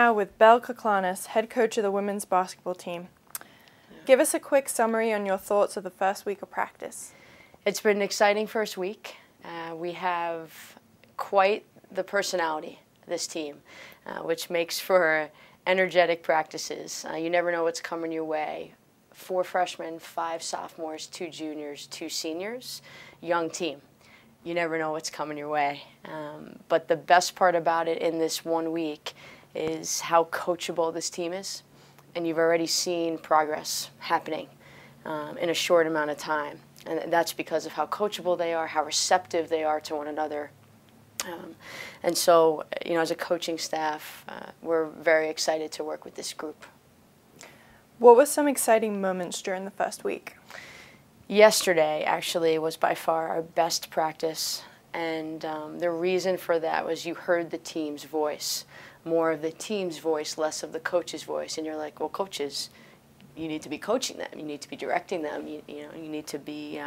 now with Belle Koclanes, head coach of the women's basketball team. Give us a quick summary on your thoughts of the first week of practice. It's been an exciting first week. We have quite the personality, this team, which makes for energetic practices. You never know what's coming your way. 4 freshmen, 5 sophomores, 2 juniors, 2 seniors, young team. You never know what's coming your way. But the best part about it in this 1 week is how coachable this team is. And you've already seen progress happening in a short amount of time. And that's because of how coachable they are, how receptive they are to one another. And so, as a coaching staff, we're very excited to work with this group. What were some exciting moments during the first week? Yesterday, actually, was by far our best practice. And the reason for that was you heard the team's voice. More of the team's voice, less of the coach's voice. And you're like, well, coaches, you need to be coaching them. You need to be directing them. You need to be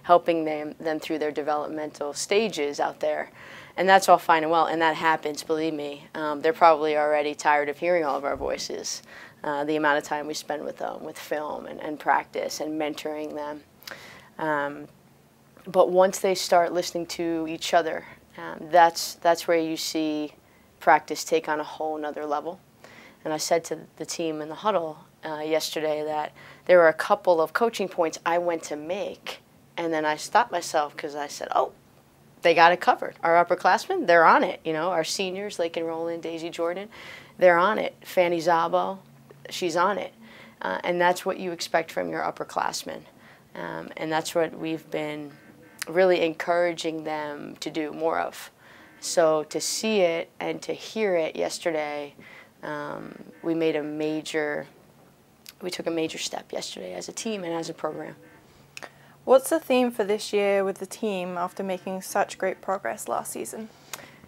helping them through their developmental stages out there. And that's all fine and well, and that happens, believe me. They're probably already tired of hearing all of our voices, the amount of time we spend with them, with film and practice and mentoring them. But once they start listening to each other, that's where you see practice take on a whole nother level. And I said to the team in the huddle yesterday that there were a couple of coaching points I went to make, and then I stopped myself because I said, oh, they got it covered. Our upperclassmen, they're on it. Our seniors, Lake and Roland, Daisy Jordan, they're on it. Fanny Zabo, she's on it. And that's what you expect from your upperclassmen. And that's what we've been really encouraging them to do more of. So to see it and to hear it yesterday, we took a major step yesterday as a team and as a program. What's the theme for this year with the team after making such great progress last season?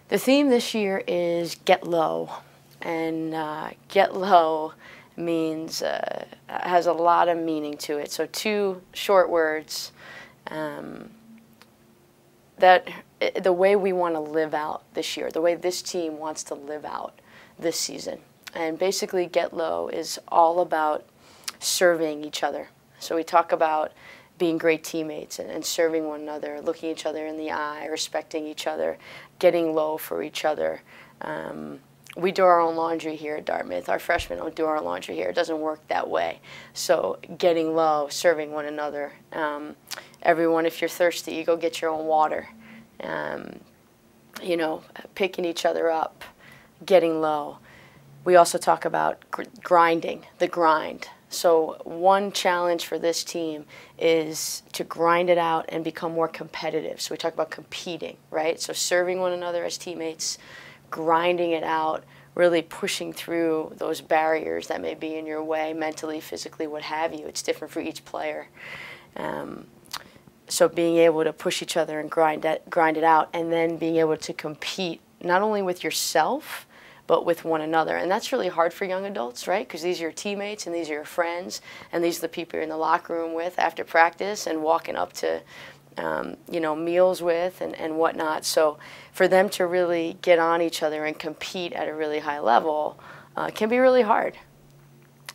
The theme this year is get low. And get low means, has a lot of meaning to it. So 2 short words, that the way we want to live out this year, the way this team wants to live out this season. And basically get low is all about serving each other. So we talk about being great teammates and serving one another, looking each other in the eye, respecting each other, getting low for each other. We do our own laundry here at Dartmouth. Our freshmen don't do our laundry here. It doesn't work that way. So getting low, serving one another. Everyone, if you're thirsty, you go get your own water. Picking each other up, getting low. We also talk about grinding, the grind. So one challenge for this team is to grind it out and become more competitive. So we talk about competing, right? So serving one another as teammates, grinding it out, really pushing through those barriers that may be in your way, mentally, physically, what have you. It's different for each player. So being able to push each other and grind it out, and then being able to compete not only with yourself, but with one another. And that's really hard for young adults, right? Because these are your teammates and these are your friends and these are the people you're in the locker room with after practice and walking up to meals with and whatnot. So for them to really get on each other and compete at a really high level can be really hard.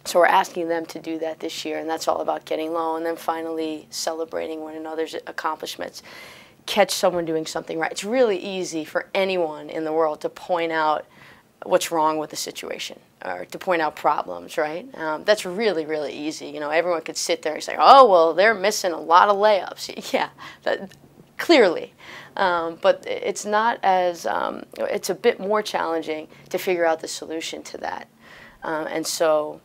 So we're asking them to do that this year, and that's all about getting low and then finally celebrating one another's accomplishments. Catch someone doing something right. It's really easy for anyone in the world to point out what's wrong with the situation or to point out problems, right? That's really, really easy. Everyone could sit there and say, oh, well, they're missing a lot of layups. Yeah, clearly. But it's not as, it's a bit more challenging to figure out the solution to that. And so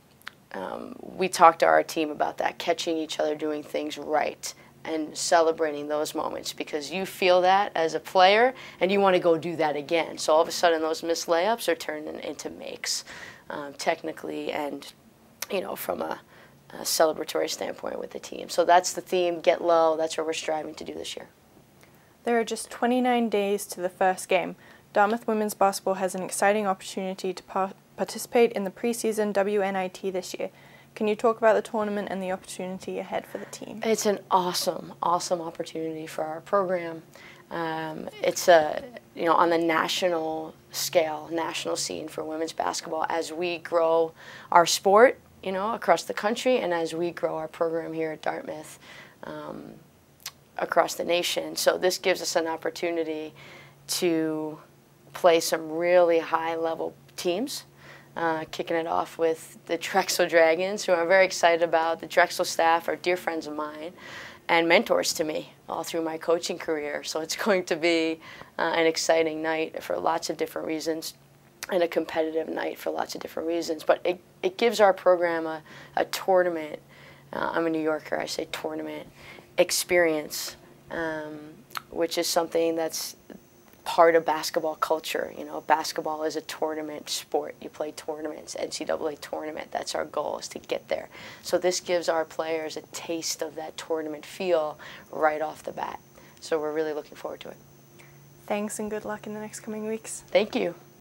we talked to our team about that, catching each other doing things right and celebrating those moments, because you feel that as a player and you want to go do that again. So all of a sudden those missed layups are turning into makes, technically and from a celebratory standpoint with the team. So that's the theme, get low. That's what we're striving to do this year. There are just 29 days to the first game. Dartmouth women's basketball has an exciting opportunity to participate in the preseason WNIT this year. Can you talk about the tournament and the opportunity ahead for the team? It's an awesome, awesome opportunity for our program. It's a, you know, on the national scale, national scene for women's basketball as we grow our sport, you know, across the country, and as we grow our program here at Dartmouth across the nation. So this gives us an opportunity to play some really high-level teams, kicking it off with the Drexel Dragons, who I'm very excited about. The Drexel staff are dear friends of mine and mentors to me all through my coaching career. So it's going to be an exciting night for lots of different reasons, and a competitive night for lots of different reasons. But it gives our program a tournament, I'm a New Yorker, I say tournament, experience, which is something that's part of basketball culture. You know, basketball is a tournament sport. You play tournaments, NCAA tournament. That's our goal, is to get there. So this gives our players a taste of that tournament feel right off the bat. So we're really looking forward to it. Thanks and good luck in the next coming weeks. Thank you.